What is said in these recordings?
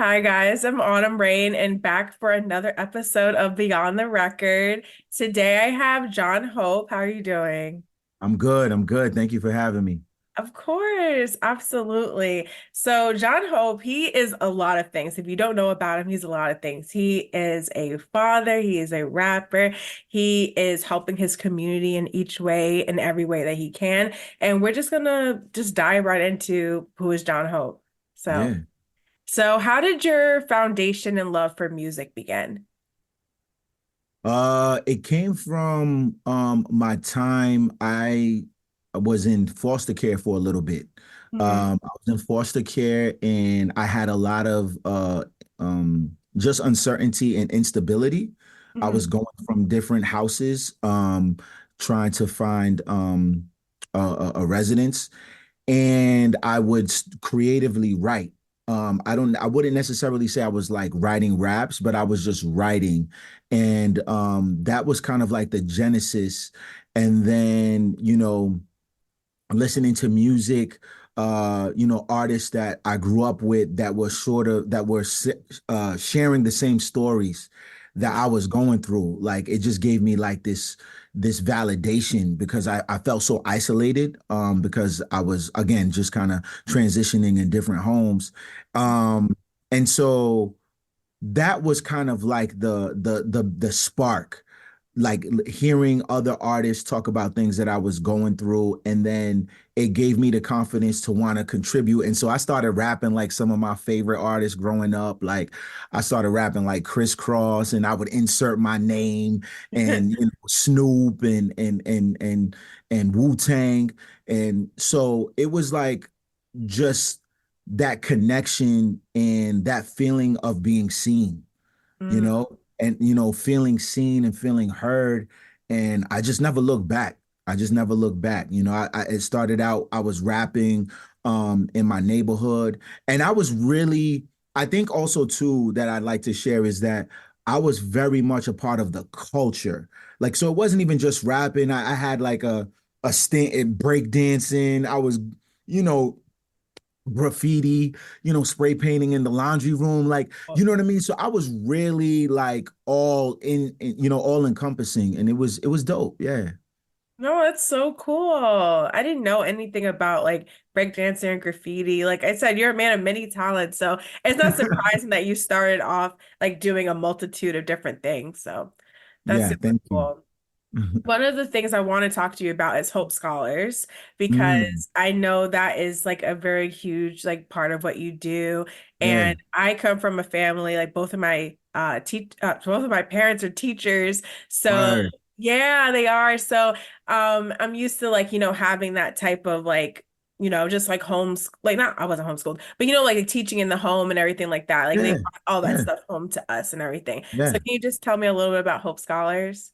Hi guys, I'm Rayne and back for another episode of Beyond the Record. Today I have Jon Hope. How are you doing? I'm good. I'm good. Thank you for having me. Of course, absolutely. So Jon Hope, he is a lot of things. If you don't know about him, he's a lot of things. He is a father, he is a rapper, he is helping his community in each way, in every way that he can. And we're just gonna just dive right into who is Jon Hope. So, Yeah. so how did your foundation and love for music begin? It came from my time. I was in foster care for a little bit. Hmm. I was in foster care and I had a lot of just uncertainty and instability. I Hmm. was going from different houses, trying to find a residence, and I would creatively write. I wouldn't necessarily say I was like writing raps, but I was just writing. And that was kind of like the genesis. And then, listening to music, artists that I grew up with that were sharing the same stories that I was going through. Like it just gave me like this validation because I felt so isolated because I was again just kind of transitioning in different homes. And so that was kind of like the spark, like hearing other artists talk about things that I was going through, and then it gave me the confidence to want to contribute. And so I started rapping like some of my favorite artists growing up. Like I started rapping like Criss Cross, and I would insert my name and Snoop and Wu-Tang. And so it was like just that connection and that feeling of being seen, Mm. and feeling seen and feeling heard. And I just never looked back. I just never looked back. It started out, I was rapping in my neighborhood. And I was really, I think also too that I'd like to share is that I was very much a part of the culture. Like, so it wasn't even just rapping. I had like a stint at break dancing. I was, you know, graffiti, spray painting in the laundry room, like, you know what I mean? So I was really like all all encompassing, and it was dope. Yeah. No, that's so cool. I didn't know anything about like breakdancing and graffiti. Like I said, you're a man of many talents, so it's not surprising that you started off like doing a multitude of different things. So that's Yeah, super thank you. cool. One of the things I want to talk to you about is Hope Scholars Mm, because I know that is like a very huge like part of what you do. yeah. And I come from a family like both of my parents are teachers. So Word. yeah, they are. So I'm used to like, having that type of like just like homes like not I wasn't homeschooled, but like teaching in the home and everything like that. Like they Yeah. brought all that Yeah. stuff home to us and everything. So Yeah. can you just tell me a little bit about Hope Scholars?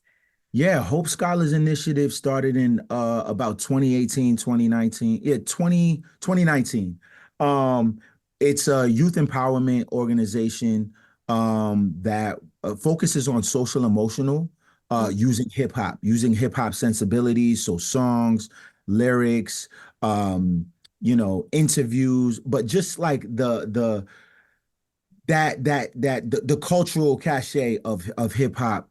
Yeah, Hope Scholars Initiative started in about 2018, 2019. Yeah, 2019. Um, it's a youth empowerment organization that focuses on social emotional using hip hop sensibilities, so songs, lyrics, interviews, but just like the cultural cachet of hip hop,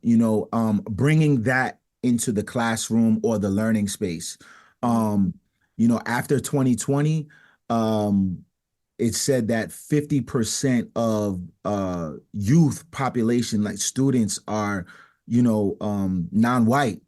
bringing that into the classroom or the learning space. Um, After 2020, um, it said that 50% of youth population, like students, are, non-white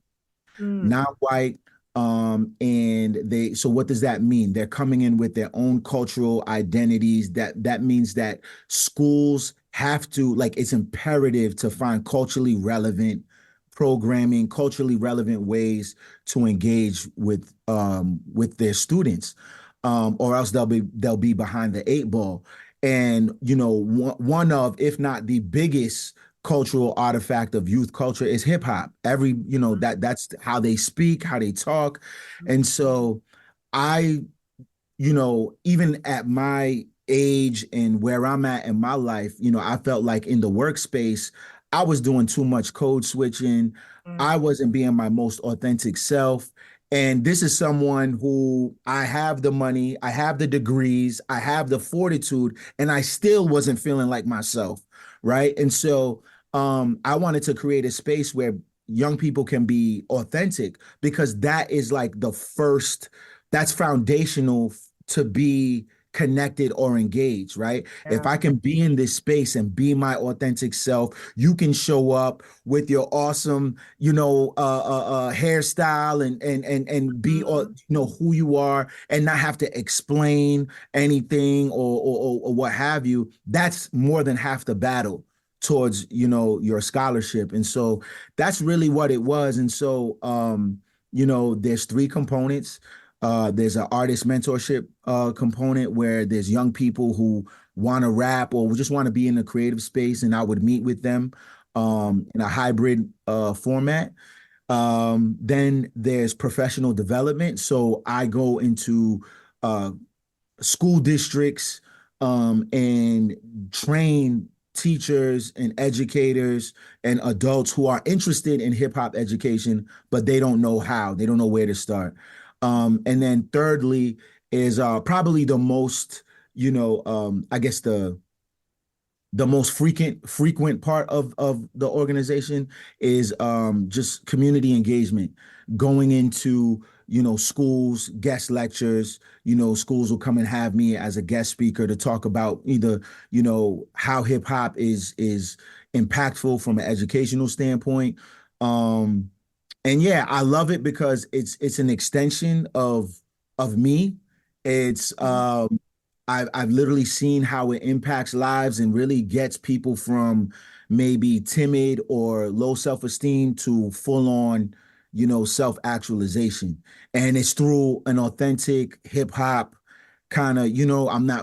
Mm. not white. And so what does that mean? They're coming in with their own cultural identities. That means that schools have to, like, it's imperative to find culturally relevant programming, culturally relevant ways to engage with their students, or else they'll be behind the eight ball. And one of, if not the biggest cultural artifact of youth culture is hip hop. That's how they speak, how they talk. And so I, even at my age and where I'm at in my life, I felt like in the workspace, I was doing too much code switching. Mm. I wasn't being my most authentic self. And this is someone who I have the money, I have the degrees, I have the fortitude, and I still wasn't feeling like myself. Right. And so I wanted to create a space where young people can be authentic because that is like the first, that's foundational to be connected or engaged, right? If Yeah. I can be in this space and be my authentic self, you can show up with your awesome, hairstyle and be, Mhm. who you are and not have to explain anything or what have you. That's more than half the battle towards, your scholarship. And so that's really what it was. And so, there's three components. There's an artist mentorship component where there's young people who want to rap or just want to be in a creative space, and I would meet with them in a hybrid format. Then there's professional development. So I go into uh, school districts and train teachers and educators and adults who are interested in hip hop education, but they don't know how, they don't know where to start. And then thirdly is probably the most, I guess the most frequent part of the organization is just community engagement, going into schools, guest lectures. Schools will come and have me as a guest speaker to talk about either how hip hop is impactful from an educational standpoint. um and yeah, I love it because it's an extension of me. It's I've literally seen how it impacts lives and really gets people from maybe timid or low self-esteem to full on, self-actualization. And it's through an authentic hip hop kind of,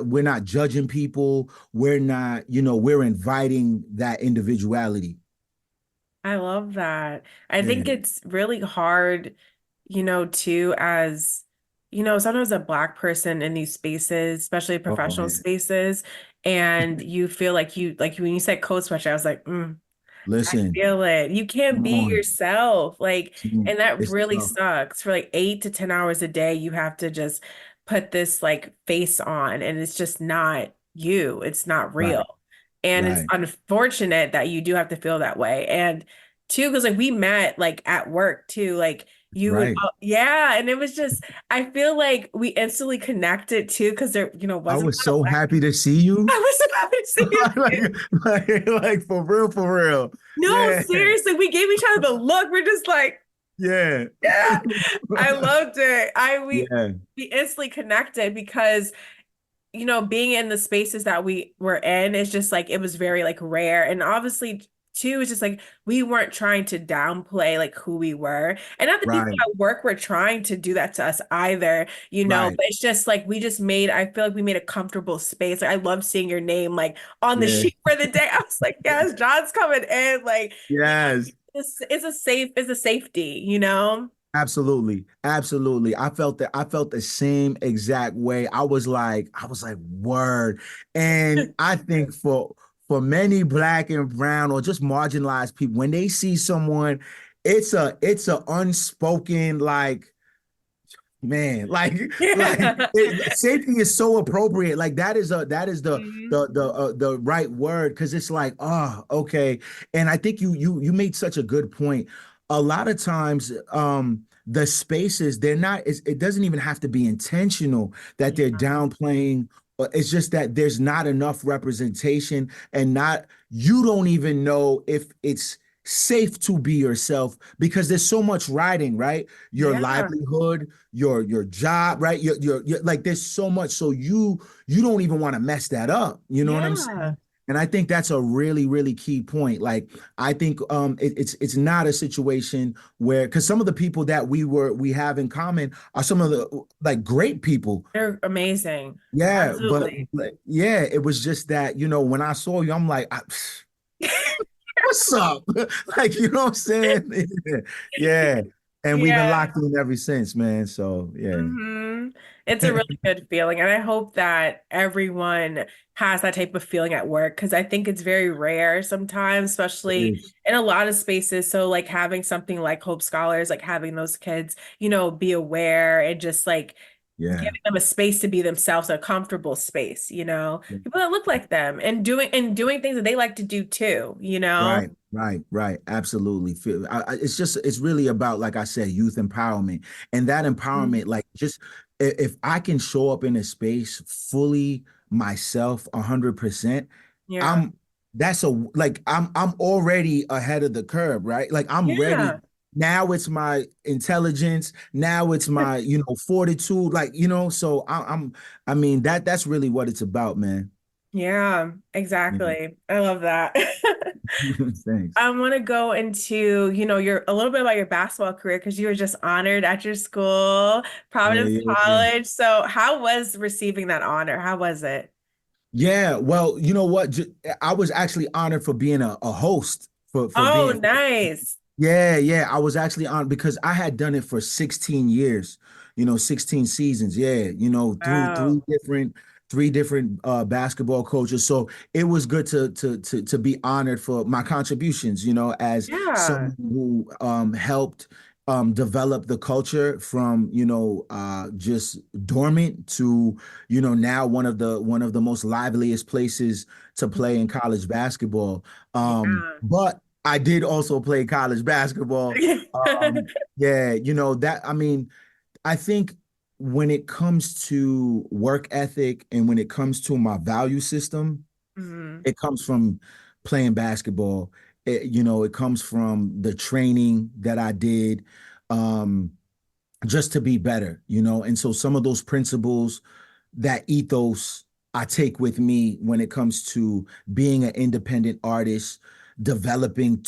we're not judging people. We're not, we're inviting that individuality. I love that. I think Yeah. it's really hard, too, as, sometimes a Black person in these spaces, especially Oh professional yeah. spaces, and you feel like when you said code switch, I was like, I Listen, feel it. You can't come be on. yourself. And that It's really tough. sucks. For like 8 to 10 hours a day, you have to just put this like face on, and it's just not you. It's not real. Right, And it's right, unfortunate that you do have to feel that way. And two, because like we met like at work too. Like you would, right. yeah. And it was just, I feel like we instantly connected too, because there, I wasn't was a lot of so Black happy people. to see you. I was so happy to see you like, too. like for real, for real. No, Yeah, seriously, we gave each other the look. We're just like, yeah, yeah, I loved it. yeah. We instantly connected because being in the spaces that we were in is just like it was very like rare. And obviously too, it's just like we weren't trying to downplay like who we were. And not the people Right, at work were trying to do that to us either, right. but it's just like we just made, I feel like we made a comfortable space. Like I love seeing your name like on the Yeah, sheet for the day. I was like, yes, John's coming in. Like, yes. it's a safety. Absolutely. Absolutely. I felt the same exact way. I was like, word. And I think for many black and brown or just marginalized people, when they see someone, it's a unspoken like, man, Yeah. safety is so appropriate. Like that is Mhm. the right word because it's like, oh, okay. And I think you made such a good point. A lot of times, the spaces they're not. It doesn't even have to be intentional that they're Yeah. downplaying. It's just that there's not enough representation, and not you don't even know if it's safe to be yourself because there's so much riding, right? Your Yeah. livelihood, your job, right? Your like there's so much. So you don't even want to mess that up. You know what I'm Yeah. saying? And I think that's a really, really key point. Like I think it's not a situation where because some of the people that we have in common are some of the like great people. They're amazing. Yeah, Absolutely. but yeah, it was just that, when I saw you, I'm like, what's up? Like, you know what I'm saying? Yeah. And we've been Yeah. locked in ever since, man. So yeah. Hmm. It's a really good feeling. And I hope that everyone has that type of feeling at work because I think it's very rare sometimes, It especially is. in a lot of spaces. So, like having something like Hope Scholars, like having those kids, be aware and just like Yeah. giving them a space to be themselves, a comfortable space, people that look like them and doing things that they like to do too. Right, right, right. Absolutely. It's just, it's really about, like I said, youth empowerment. And that Mhm. empowerment, like just if I can show up in a space fully myself 100%, Yeah. I'm that's a like I'm already ahead of the curve, right? Like I'm ready. Yeah. Now it's my intelligence. Now it's my, fortitude. Like, so I mean, that's really what it's about, man. Yeah, Yeah. exactly. I love that. Thanks. I want to go into, your a little bit about your basketball career because you were just honored at your school, Yeah, Providence yeah, yeah. College. So, how was receiving that honor? How was it? Yeah, well, you know what? I was actually honored for being a host for Oh, being. nice. Yeah, yeah. I was actually on because I had done it for 16 years, 16 seasons. Yeah, through Wow. three different basketball coaches. So it was good to be honored for my contributions, as Yeah. someone who helped develop the culture from, just dormant to, now one of the most liveliest places to play in college basketball. Yeah. But I did also play college basketball. Yeah, that I mean, I think when it comes to work ethic and when it comes to my value system, Mhm. it comes from playing basketball. It comes from the training that I did just to be better, And so some of those principles, that ethos I take with me when it comes to being an independent artist, developing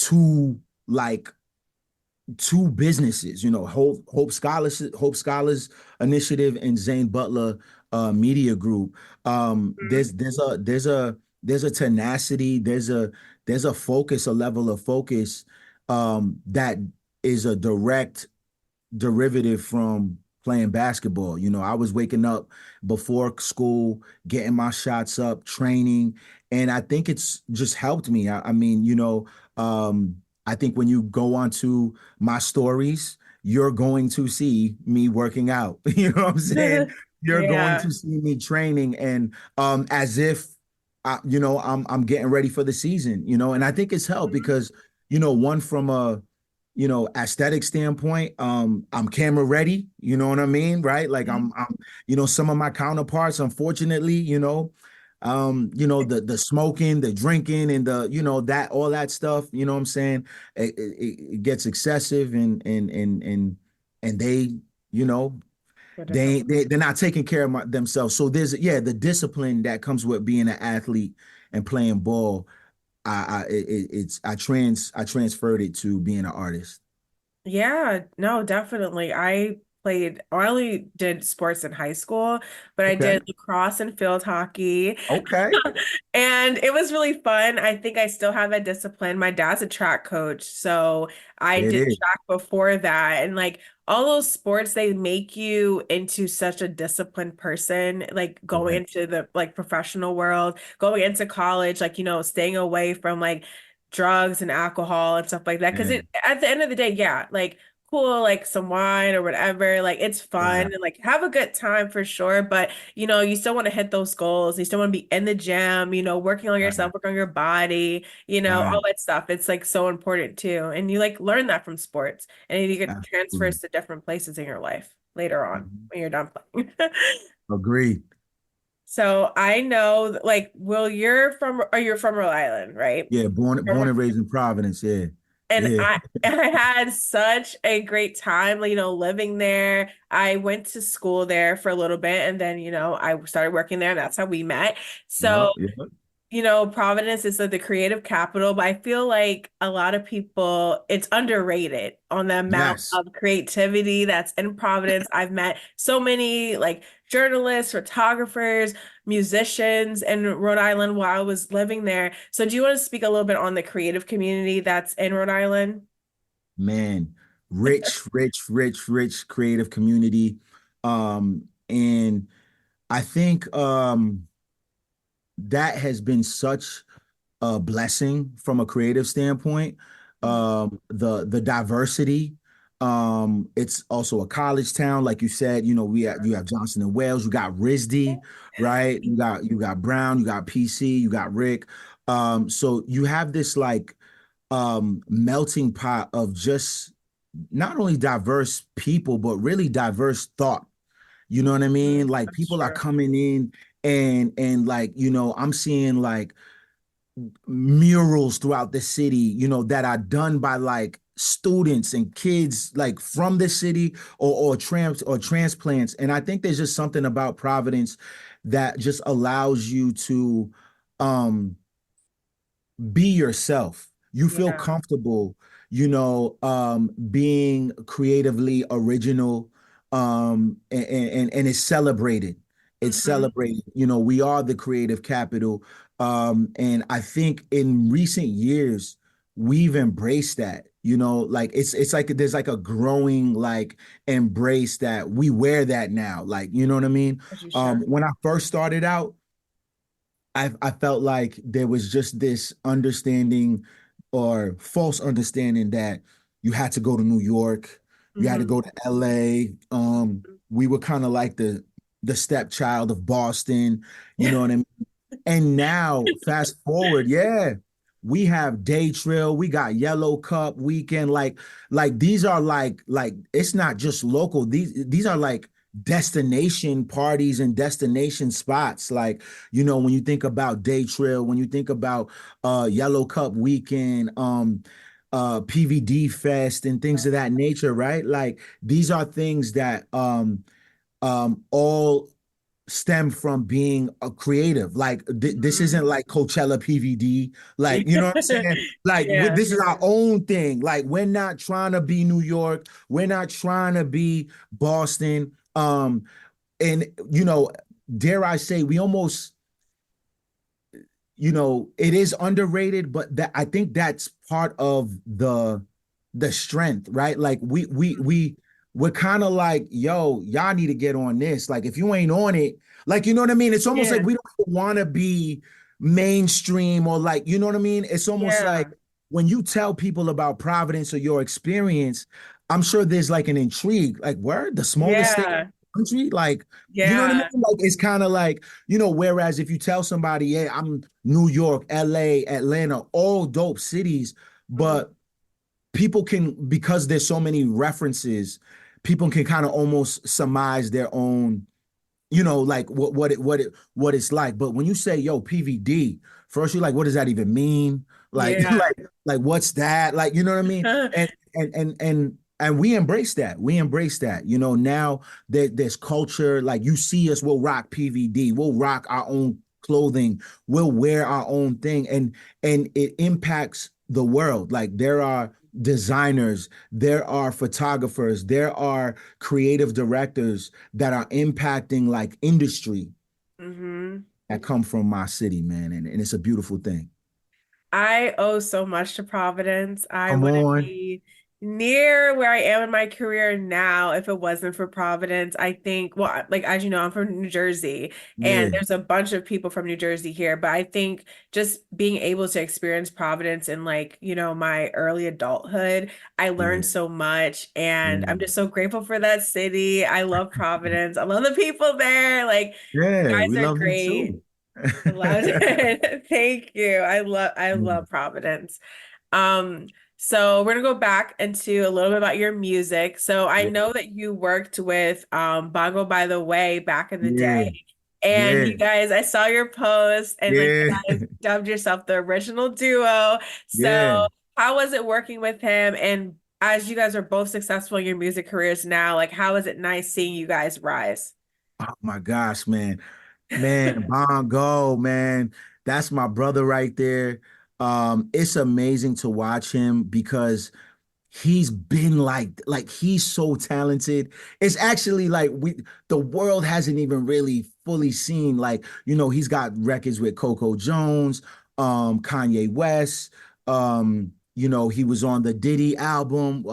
like two businesses, Hope Scholars Initiative and Zane Butler Media Group. Mhm. There's a tenacity, there's a focus, a level of focus that is a direct derivative from playing basketball. I was waking up before school, getting my shots up, training, and I think it's just helped me. I mean, I think when you go onto my stories, you're going to see me working out. You know what I'm saying? You're going Yeah. to see me training and as if I'm getting ready for the season, and I think it's helped Mhm. because one from a aesthetic standpoint, I'm camera ready, you know what I mean, right? Like Mhm. some of my counterparts, unfortunately, the smoking, the drinking, and that all that stuff, you know what I'm saying? It gets excessive, and they, you know, Go different. they're not taking care of themselves. So there's the discipline that comes with being an athlete and playing ball. I transferred it to being an artist. Yeah, no, definitely. I only did sports in high school, but I Okay. did lacrosse and field hockey. Okay. And it was really fun. I think I still have that discipline. My dad's a track coach, so I It did is. track before that. And like all those sports, they make you into such a disciplined person, like going Right. into the like professional world, going into college, like, staying away from like drugs and alcohol and stuff like that. Because Yeah. it at the end of the day, yeah, like cool, like some wine or whatever, like it's fun Right. and like have a good time for sure. But you still want to hit those goals. You still want to be in the gym, working on Right. yourself, working on your body, all Right. that stuff. It's like so important too. And you like learn that from sports and you get Absolutely. transfers to different places in your life later on Mhm. when you're done playing. Agreed. So I know, like, you're from Rhode Island, right? Yeah. Born and raised in Providence. Yeah. And Yeah. I had such a great time, living there. I went to school there for a little bit and then, I started working there and that's how we met. So Yup. Yup. Providence is like the creative capital, but I feel like a lot of people, it's underrated on the amount Yes. of creativity that's in Providence. I've met so many like journalists, photographers, musicians in Rhode Island while I was living there. So do you want to speak a little bit on the creative community that's in Rhode Island? Man. Rich, rich, rich, rich creative community. And I think that has been such a blessing from a creative standpoint. Mhm. The diversity. It's also a college town, like you said. You know, you have Johnson and Wales, you got RISD, right? You got Brown, you got PC, you got Rick. So you have this like melting pot of just not only diverse people, but really diverse thought. You know what I mean? Like That's people are true. coming in and like, I'm seeing like murals throughout the city, that are done by like students and kids like from the city or transplants. And I think there's just something about Providence that just allows you to um be yourself. You feel Yeah. comfortable, being creatively original, and it's celebrated. It's Hmm. celebrated. We are the creative capital, and I think in recent years we've embraced that. Like it's like there's like a growing like embrace that we wear that now. Like, you know what I mean? As you should. When I first started out, I felt like there was just this understanding or false understanding that you had to go to New York, you had to Hmm. go to LA. We were kind of like the stepchild of Boston, you know what I mean? And now, fast forward, yeah, we have Day Trail, we got Yellow Cup Weekend. Like these are like it's not just local. These are like destination parties and destination spots. Like, when you think about Day Trail, when you think about Yellow Cup Weekend, PVD Fest and things of that nature, right? Like these are things that all stem from being a creative. Like this Mhm. isn't like Coachella PVD. Like, you know what I'm saying? Like Yeah. this is our own thing. Like we're not trying to be New York. We're not trying to be Boston. And dare I say, we almost, it is underrated, but that I think that's part of the strength, right? Like we're kind of like, yo, y'all need to get on this. Like if you ain't on it, like you know what I mean? It's almost like Yeah. we don't want to be mainstream or like, you know what I mean? It's almost like Yeah. when you tell people about Providence or your experience, I'm sure there's like an intrigue, like where the smallest state in Yeah. the country, like you know what I mean? Yeah. Like it's kind of like, whereas if you tell somebody, hey, I'm New York, LA, Atlanta, all dope cities, Mhm. but people can, because there's so many references, people can kind of almost surmise their own, like what it's like. But when you say, yo, PVD, first you're like, what does that even mean? Like, Yeah. like what's that? Like, you know what I mean? And we embrace that. We embrace that. Now there's culture. Like you see us, we'll rock PVD, we'll rock our own clothing, we'll wear our own thing, and it impacts the world. Like there are designers, there are photographers, there are creative directors that are impacting like industry Hmm. that come from my city, man. And it's a beautiful thing. I owe so much to Providence. I Come wouldn't on. be near where I am in my career now if it wasn't for Providence. I think, well, like as you know, I'm from New Jersey and Yeah. there's a bunch of people from New Jersey here, but I think just being able to experience Providence in like, my early adulthood, I Yeah. learned so much and Yeah. I'm just so grateful for that city. I love Providence. I love the people there. Like, you Yeah. We guys are love them great. too. I love it. Thank you. I Yeah. love Providence. Um, so we're gonna go back into a little bit about your music. So I Yeah. know that you worked with Bongo by the Way back in the Yeah. day. And Yeah. you guys, I saw your post and like Yeah. you guys dubbed yourself the original duo. Yeah. So how was it working with him? And as you guys are both successful in your music careers now, like how is it nice seeing you guys rise? Oh my gosh, man. Man, Bongo, man. That's my brother right there. It's amazing to watch him because he's been like he's so talented. It's actually like the world hasn't even really fully seen, like, he's got records with Coco Jones, Kanye West, he was on the Diddy album,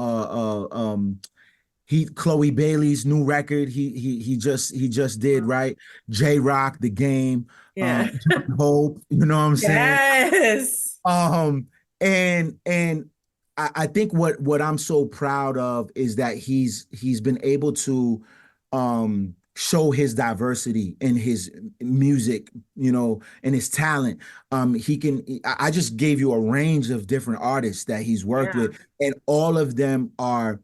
he Chloe Bailey's new record. He just did, right. J Rock, The Game, Yeah. Jon Hope. You know what I'm saying? Yes. Um, and I think what I'm so proud of is that he's been able to show his diversity in his music, and his talent. He can I just gave you a range of different artists that he's worked Yeah. with, and all of them are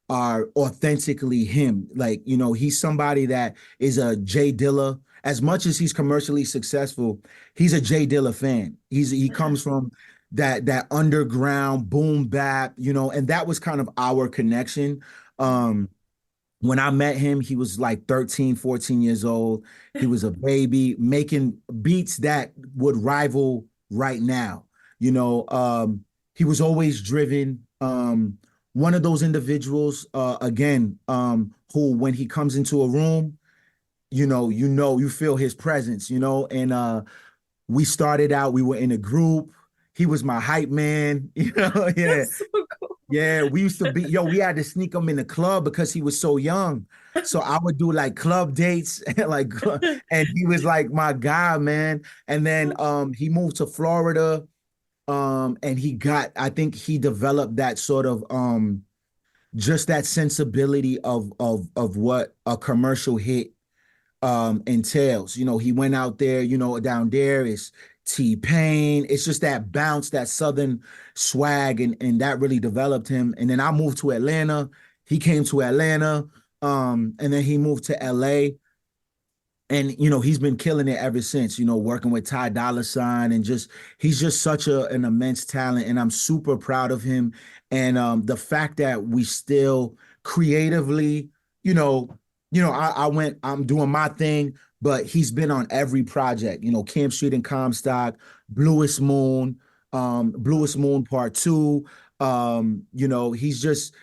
authentically him. Like, he's somebody that is a Jay Dilla. As much as he's commercially successful, he's a Jay Dilla fan. He comes from that underground boom bap, and that was kind of our connection. Um, when I met him, he was like 13, 14 years old. He was a baby making beats that would rival right now. You know, he was always driven. One of those individuals, again, who when he comes into a room, you feel his presence, and we started out, we were in a group. He was my hype man, yeah. That's so cool. Yeah, we used to be, we had to sneak him in the club because he was so young. So I would do like club dates and and he was like my guy, man. And then he moved to Florida. And I think he developed that sort of just that sensibility of what a commercial hit entails. He went out there, down there is T-Pain. It's just that bounce, that southern swag, and that really developed him. And then I moved to Atlanta. He came to Atlanta. And then he moved to LA. And he's been killing it ever since, working with Ty Dolla Sign, and just he's just such an immense talent, and I'm super proud of him. And the fact that we still creatively, you know I'm doing my thing, but he's been on every project, Camp Street and Comstock, Bluest Moon, Bluest Moon Part 2. He's just,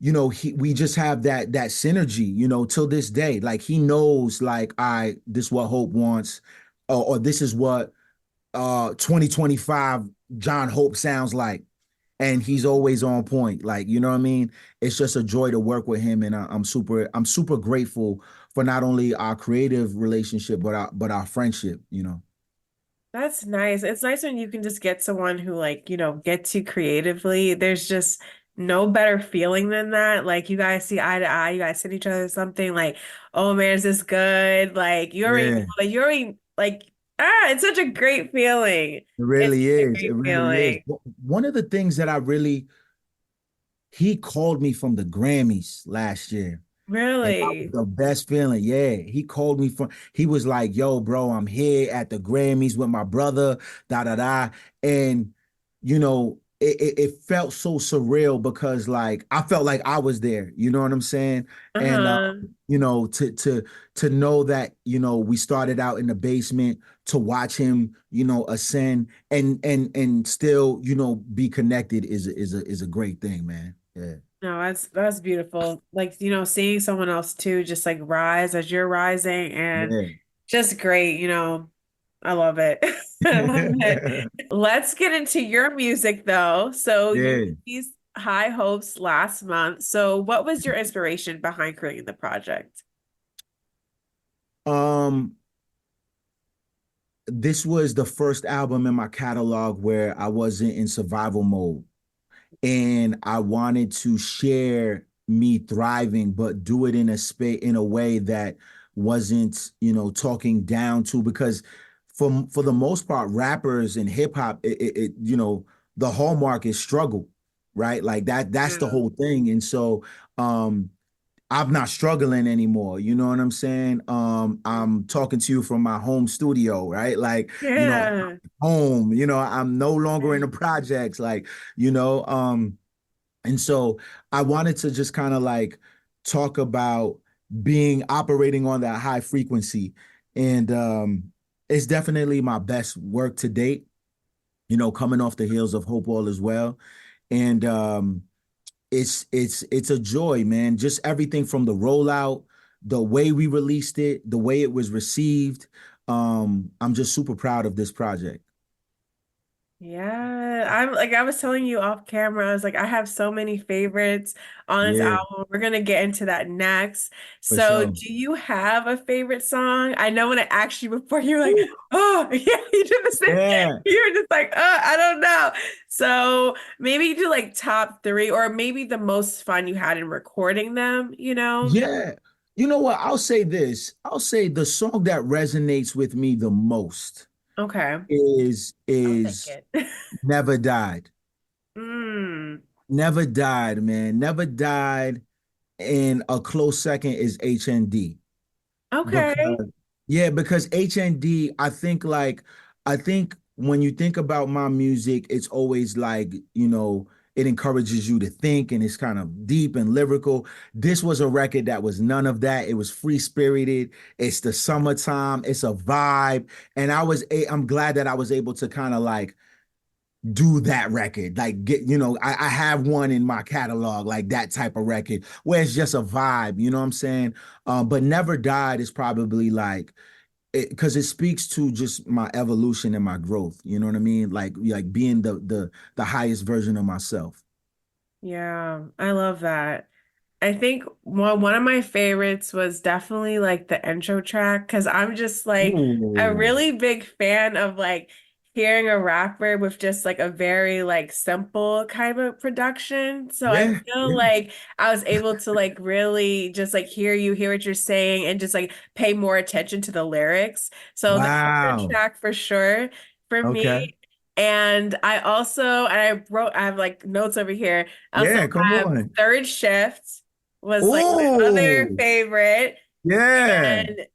we just have that synergy, till this day. Like, he knows, like, this is what Hope wants, or this is what 2025 Jon Hope sounds like. And he's always on point. Like, you know what I mean? It's just a joy to work with him. And I'm super grateful for not only our creative relationship, but our friendship. That's nice. It's nice when you can just get someone who like, gets you creatively. There's just no better feeling than that. Like you guys see eye to eye, you guys send each other something like, oh man, is this good? Like you already know, Yeah. like you already like it's such a great feeling. It It's really such a is. It great really is. feeling. One of the things that he called me from the Grammys last year. And that was Really? the best feeling. Yeah. He was like, yo, bro, I'm here at the Grammys with my brother, da da da. And, it felt so surreal because, like, I felt like I was there. You know what I'm saying? And, Uh-huh. to know that, we started out in the basement, to watch him, ascend and still, be connected is a great thing, man. Yeah. No, that's beautiful. Like, seeing someone else too just like rise as you're rising and Yeah. just great, I love it. I love it. Let's get into your music though. So you Yeah. released High Hopes last month. So what was your inspiration behind creating the project? Um, this was the first album in my catalog where I wasn't in survival mode. And I wanted to share me thriving, but do it in a way that wasn't, talking down to, because for the most part, rappers and hip hop, the hallmark is struggle, right? Like that's the Yeah. whole thing. And so I'm not struggling anymore. You know what I'm saying? I'm talking to you from my home studio, right? Like, Yeah. home, I'm no longer in the projects, like, you know, and so I wanted to just kind of like talk about being operating on that high frequency. And it's definitely my best work to date, coming off the heels of Hope All as well. And it's a joy, man. Just everything from the rollout, the way we released it, the way it was received. I'm just super proud of this project. Yeah, I'm like I was telling you off camera, I was like, I have so many favorites on this Yeah, album. We're gonna get into that next. for So, sure. do you have a favorite song? I know when I asked you before, you were like, Ooh, oh, yeah, you did the same thing. yeah. You were just like, I don't know. So, maybe you do like top three, or maybe the most fun you had in recording them, you know? Yeah. You know what? I'll say this. I'll say the song that resonates with me the most Okay, I'll take is it. Never Died. Mm, Never Died, man. Never Died. And a close second is HND. okay. Because yeah, because HND, I think when you think about my music, it's always like, it encourages you to think and it's kind of deep and lyrical. This was a record that was none of that. It was free spirited. It's the summertime. It's a vibe. And I'm glad that I was able to kind of like do that record. Like I have one in my catalog, like that type of record where it's just a vibe, you know what I'm saying? But Never Died is probably like because it speaks to just my evolution and my growth. You know what I mean? Like being the highest version of myself. Yeah, I love that. I think one of my favorites was definitely like the intro track because I'm just like a Ooh, really big fan of like hearing a rapper with just like a very like simple kind of production. So I yeah, feel yeah. like I was able to like really just like hear you, hear what you're saying, and just like pay more attention to the lyrics. So the intro Wow. track for sure for Okay. me. And I have like notes over here. I also Yeah, come have on. Third Shift was like my other Oh, favorite. yeah. And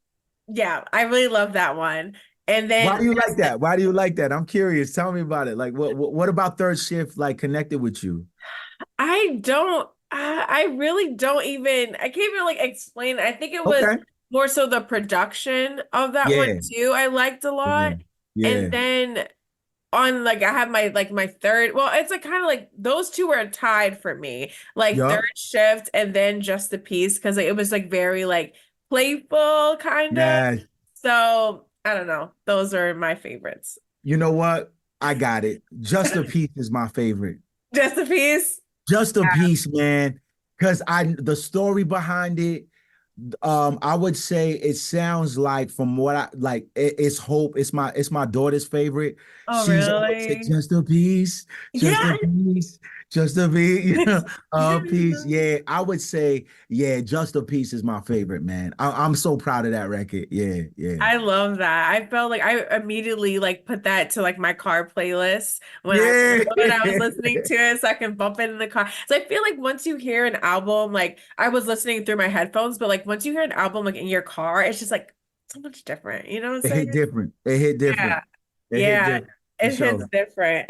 yeah, I really love that one. And Why then do you like just that? Why do you like that? I'm curious. Tell me about it. Like, what about Third Shift like connected with you? I really don't even, I can't even like explain. I think it was Okay. more so the production of that one Yeah. too. I liked a Yeah. lot. And Yeah. then on like I have my third, well, it's like kind of like those two were tied for me. Like Third Yup. Shift and then Just a Piece because it was like very like playful kind of. Yeah. So I don't know. Those are my favorites. You know what? I got it. Just a Piece is my favorite. Just a Piece. Just a Piece, man. Because the story behind it, I would say it sounds like from what I like, it's Hope. It's my daughter's favorite. Oh, She's always said, really? just a piece, just Yeah. a piece, just a piece, a piece. Yeah. Yeah, I would say, yeah, just a piece is my favorite, man. I'm so proud of that record. Yeah, yeah. I love that. I felt like I immediately like put that to like my car playlist Yeah. when I was listening to it so I can bump it in the car. So I feel like once you hear an album, like I was listening through my headphones, but like once you hear an album like in your car, it's just like so much different. You know what I'm It saying? hit different. It hit different. Yeah. It hit Yeah. different for It hits sure. different.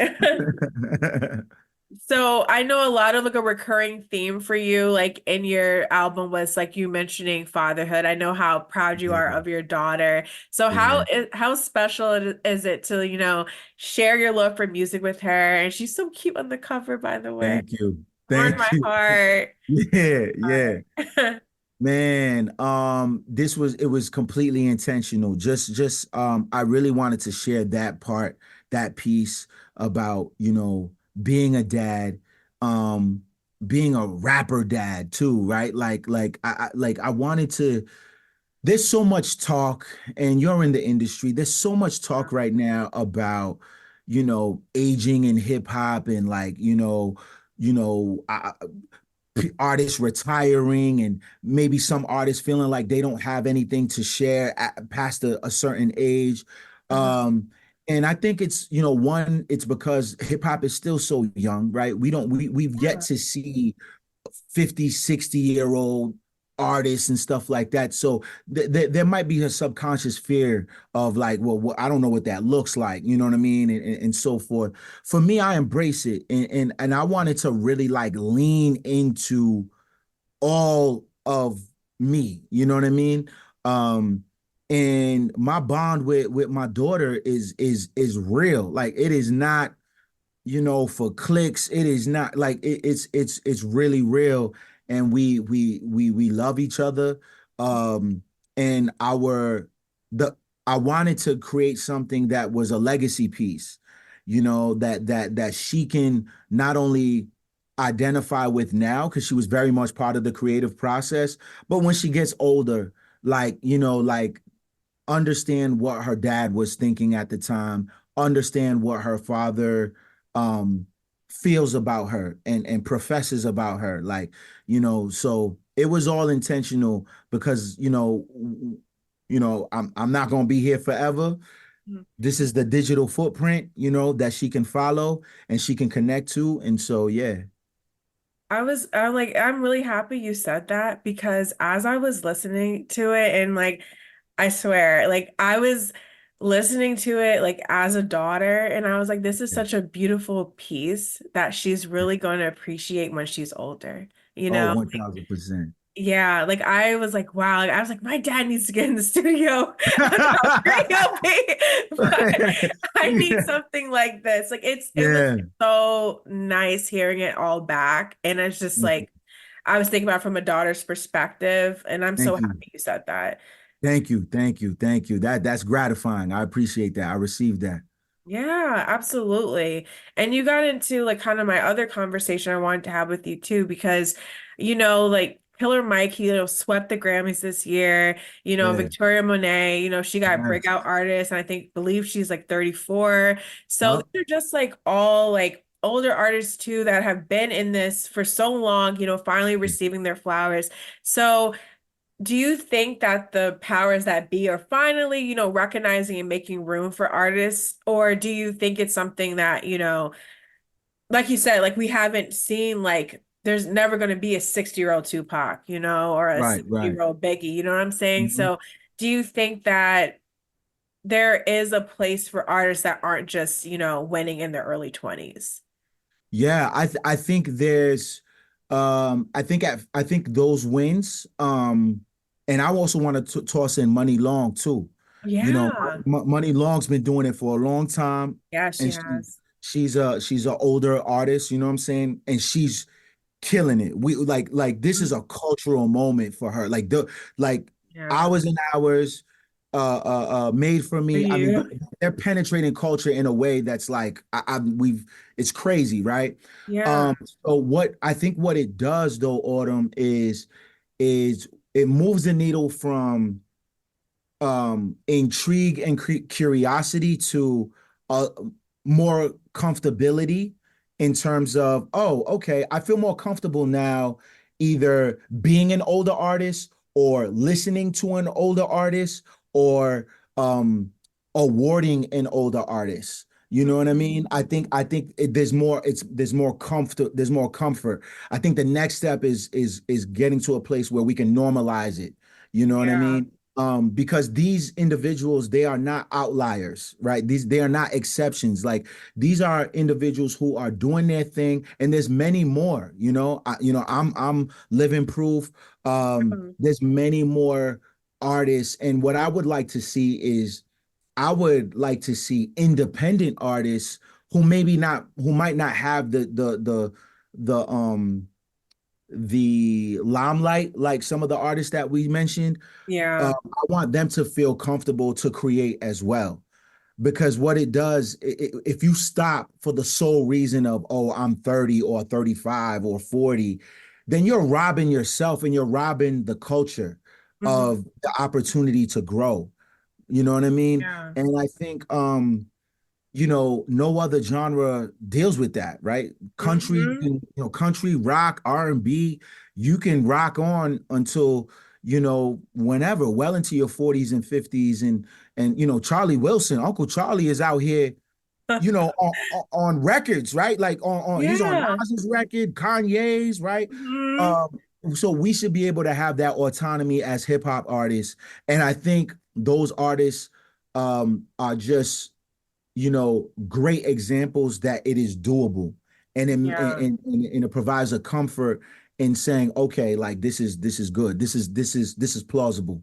So I know a lot of like a recurring theme for you, like in your album was like you mentioning fatherhood. I know how proud you are Yeah, of your daughter. So yeah. how special is it to, share your love for music with her? And she's so cute on the cover, by the way. Thank you. Warmed Thank my you. heart. Yeah, yeah. Heart. Man, it was completely intentional. Just I really wanted to share that part, that piece about, being a dad, um, being a rapper dad too, right? I wanted to there's so much talk, and you're in the industry. There's so much talk right now about, aging in hip hop and like, you know, I, artists retiring and maybe some artists feeling like they don't have anything to share past a certain age. Uh-huh. Um, and I think it's, one, it's because hip hop is still so young, right? We've yet Yeah. to see 50, 60-year-old artists and stuff like that. So there might be a subconscious fear of like, well, I don't know what that looks like, you know what I mean? And so forth. For me, I embrace it. And I wanted to really like lean into all of me, you know what I mean? Um, and my bond with my daughter is real. Like it is not for clicks. It is not like it's really real, and we love each other. Um, and I wanted to create something that was a legacy piece. that she can not only identify with now because she was very much part of the creative process, but when she gets older, like understand what her dad was thinking at the time, understand what her father um feels about her and professes about her. So it was all intentional because, I'm not gonna be here forever. This is the digital footprint, that she can follow and she can connect to. And so yeah. I'm like, I'm really happy you said that because as I was listening to it, and like, I swear, like, I was listening to it like as a daughter, and I was like, this is such a beautiful piece that she's really going to appreciate when she's older, you Oh, know? 1000%. Yeah, like I was like, wow, like, I was like, my dad needs to get in the studio and karaoke, but I need Yeah. something like this. Like it was Yeah. so nice hearing it all back. And it's just Thank you. like I was thinking about it from a daughter's perspective, and I'm so Thank you. happy you said that. Thank you. Thank you. Thank you. That's gratifying. I appreciate that. I received that. Yeah, absolutely. And you got into like kind of my other conversation I wanted to have with you too, because like Killer Mike, he swept the Grammys this year. Yeah. Victoria Monet, she got Yes. breakout artist, and I think believe she's like 34. So Yep. these are just like all like older artists too that have been in this for so long, finally receiving their flowers. So do you think that the powers that be are finally, recognizing and making room for artists? Or do you think it's something that, like you said, like we haven't seen, like there's never going to be a 60-year-old Tupac, or a Right, right. 60-year-old Biggie, you know what I'm saying? Mhm. So do you think that there is a place for artists that aren't just, winning in their early 20s? Yeah, I think there's I think those wins and I also want to toss in Money Long too. Yeah. Money Long's been doing it for a long time Yeah, she and has. she's an older artist, you know what I'm saying? And she's killing it. We like this is Mhm. a cultural moment for her. Like Yeah. hours and hours made for For me. I mean, you? they're penetrating culture in a way that's like we've it's crazy, right? Yeah. Um so what it does though, Autumn, is it moves the needle from intrigue and curiosity to uh more comfortability in terms of, oh, okay, I feel more comfortable now either being an older artist or listening to an older artist or awarding an older artist. You know what I mean? I think there's more comfort. I think the next step is getting to a place where we can normalize it. You know what I Yeah. mean? Because these individuals, they are not outliers, right? They are not exceptions. Like these are individuals who are doing their thing, and there's many more. I'm living proof. Mhm. There's many more artists, and what I would like to see is I would like to see independent artists who might not have the the limelight like some of the artists that we mentioned. Yeah. I want them to feel comfortable to create as well. Because what it does, if you stop for the sole reason of, oh, I'm 30 or 35 or 40, then you're robbing yourself and you're robbing the culture Hmm. of the opportunity to grow. You know what I mean? Yeah. And I think no other genre deals with that, right? Country, Hmm. country, rock, R&B, you can rock on until, whenever, well into your 40s and 50s. And Charlie Wilson, Uncle Charlie is out here, on records, right? Like he's on Yeah. Nas's record, Kanye's, right? Hmm. Um, so we should be able to have that autonomy as hip hop artists. And I think those artists are just great examples that it is doable, Yeah. and it provides a comfort in saying, okay, like this is good, this is plausible.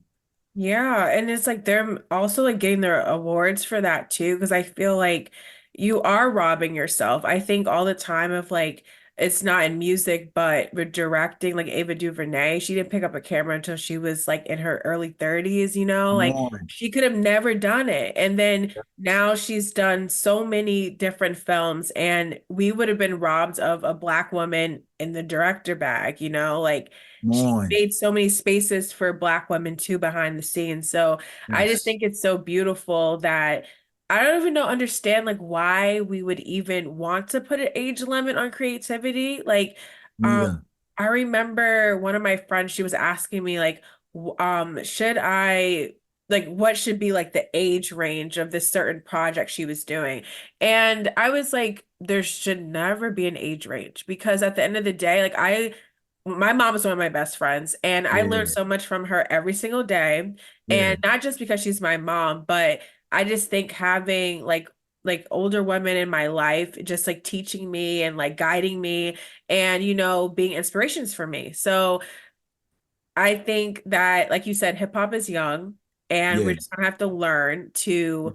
Yeah. And it's like they're also like getting their awards for that too, because I feel like you are robbing yourself. I think all the time of like it's not in music, but with directing, like Ava DuVernay, she didn't pick up a camera until she was like in her early 30s, you know? Come Like on. she could have never done it. And then now she's done so many different films, and we would have been robbed of a black woman in the director bag, you know? Like Come she on. made so many spaces for black women too behind the scenes. So I just Yes. think it's so beautiful that I don't even know understand like why we would even want to put an age limit on creativity. Like, um, Neither. I remember one of my friends, she was asking me like, should I like what should be like the age range of this certain project she was doing? And I was like, there should never be an age range because at the end of the day, like my mom is one of my best friends, and I learned Yeah. so much from her every single day. Yeah. And not just because she's my mom, but I just think having like older women in my life just like teaching me and like guiding me and being inspirations for me. So I think that like you said, hip hop is young and we're Yeah. just gonna have to learn to,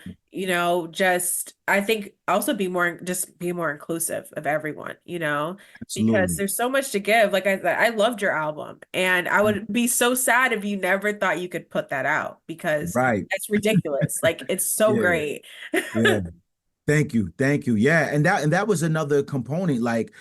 just I think also be more inclusive of everyone, because Absolutely. there's so much to give. Like I said, I loved your album and I would be so sad if you never thought you could put that out because Right. that's ridiculous. Like it's so Yeah. great. Yeah. Thank you. Thank you. Yeah. And that was another component. Like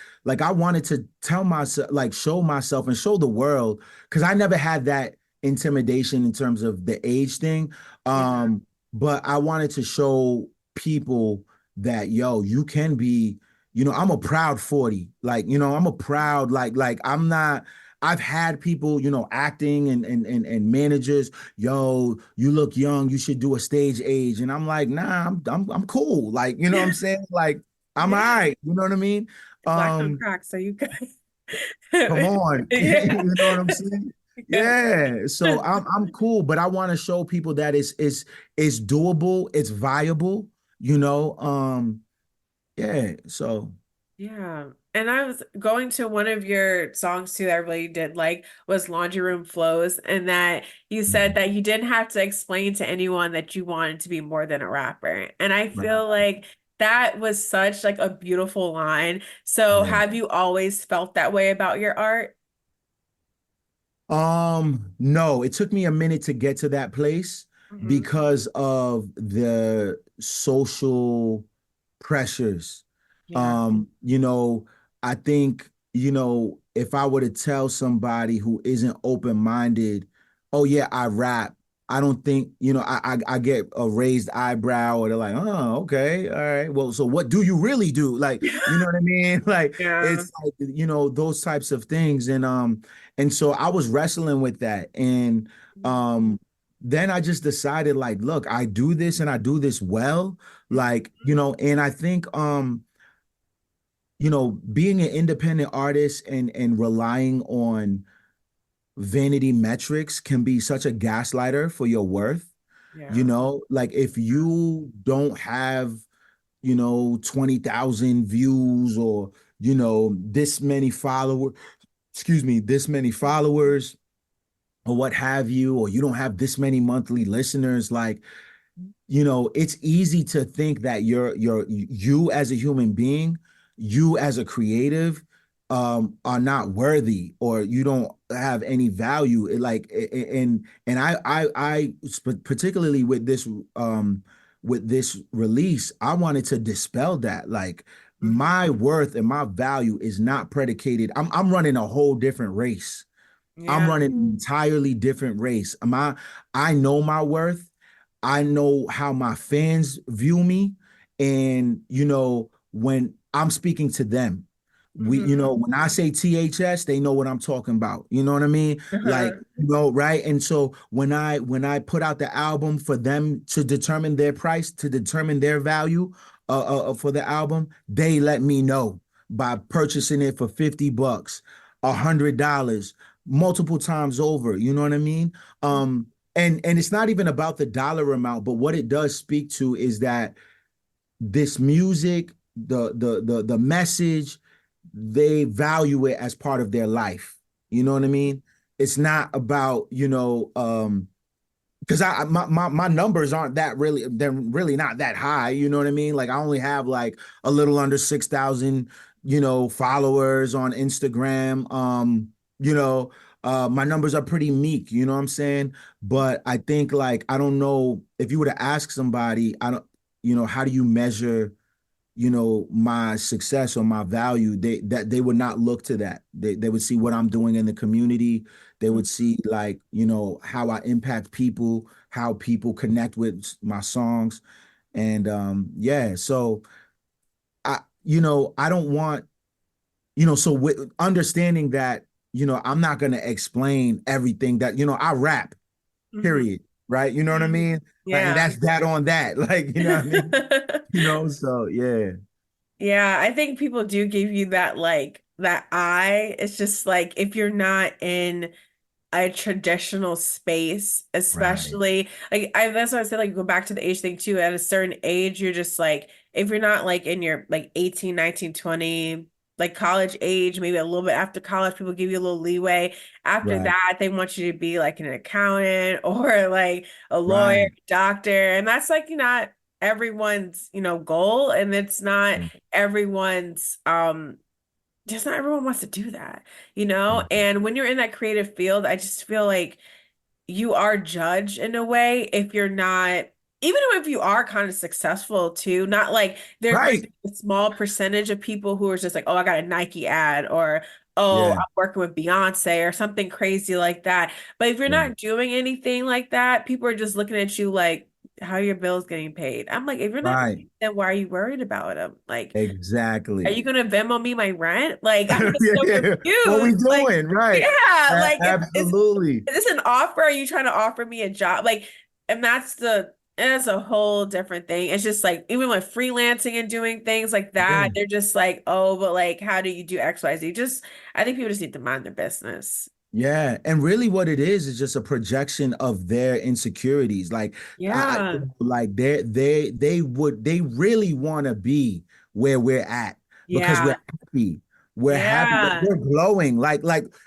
I wanted to tell myself, like show myself and show the world, because I never had that intimidation in terms of the age thing. Yeah. But I wanted to show people that, yo, you can be, I'm a proud 40. Like, I'm a proud, like I'm not. I've had people, acting and managers, yo, you look young, you should do a stage age. And I'm like, nah, I'm cool. Like, you know what I'm saying? Like, I'm all Yeah. right. You know what I mean? Black on Um, crack, so you could. come on. Yeah. You know what I'm saying? Yeah. Yeah. So I'm cool, but I want to show people that it's doable, it's viable, you know. Yeah. So Yeah. And I was going to one of your songs too that I really did like was Laundry Room Flows, and that you said that you didn't have to explain to anyone that you wanted to be more than a rapper. And I right. feel like that was such like a beautiful line. So Yeah. have you always felt that way about your art? No, it took me a minute to get to that place Hmm. because of the social pressures. Yeah. I think, if I were to tell somebody who isn't open-minded, oh yeah, I rap, I don't think, I get a raised eyebrow, or they're like, oh, okay, all right. Well, so what do you really do? Like, you know what I mean? Like, Yeah. it's like, those types of things. And so I was wrestling with that. And um then I just decided, like, look, I do this and I do this well. Like, and I think being an independent artist and relying on vanity metrics can be such a gaslighter for your worth. Yeah. Like if you don't have, 20,000 views, or, this many followers, excuse me, this many followers, or what have you, or you don't have this many monthly listeners, like, it's easy to think that you as a human being, you as a creative, are not worthy, or you don't have any value. And particularly with this release, I wanted to dispel that. Like, Mhm. my worth and my value is not predicated. I'm running a whole different race. I'm Yeah. running an entirely different race. I know my worth. I know how my fans view me. And, when I'm speaking to them, Hmm. when I say THS, they know what I'm talking about. You know what I mean? Like, Uh-huh. right. And so when I put out the album for them to determine their price, to determine their value for the album, they let me know by purchasing it for $50, $100, multiple times over. You know what I mean? And it's not even about the dollar amount, but what it does speak to is that this music, the message, they value it as part of their life. You know what I mean? It's not about, because my numbers aren't that they're really not that high. You know what I mean? Like, I only have like a little under 6,000 followers on Instagram. You know, my numbers are pretty meek, you know what I'm saying? But I think like I don't know if you were to ask somebody, I don't, how do you measure, my success or my value? They would not look to that. They would see what I'm doing in the community. They would see like, how I impact people, how people connect with my songs. And yeah, so I don't want, so with understanding that, I'm not going to explain everything that, I rap, Mhm. period. Right. You know what I Mhm. mean? And Yeah. that's that on that. Like, you know what I mean? So yeah. Yeah, I think people do give you that like that eye. It's just like if you're not in a traditional space, Right. especially like that's why I said like go back to the age thing too. At a certain age, you're just like if you're not like in your like 18, 19, 20, like college age, maybe a little bit after college, people give you a little leeway. After Right. that, they want you to be like an accountant or like a lawyer, Right. doctor, and that's like not everyone's, goal, and it's not everyone's just not everyone wants to do that, Right. And when you're in that creative field, I just feel like you are judged in a way if you're not, even if you are kind of successful too, not like there might Right. be a small percentage of people who are just like, oh, I got a Nike ad or oh, Yeah. I'm working with Beyonce or something crazy like that. But if you're Yeah. not doing anything like that, people are just looking at you like, how are your bills getting paid? I'm like, if you're not, Right. then why are you worried about them? Like, are Exactly. you gonna Venmo me my rent? Like, I'm just Yeah, so yeah. What we confused. Like, doing? Right. yeah, like Absolutely. is this an offer? Are you trying to offer me a job? Like, and that's a whole different thing. It's just like even with freelancing and doing things like Yeah. that, they're just like, oh, but like, how do you do XYZ? Just I think people just need to mind their business. Yeah, and really what it is just a projection of their insecurities. Like Yeah. like they really want to be where we're at because we're Yeah. happy. We're happy. Yeah. We're glowing. Like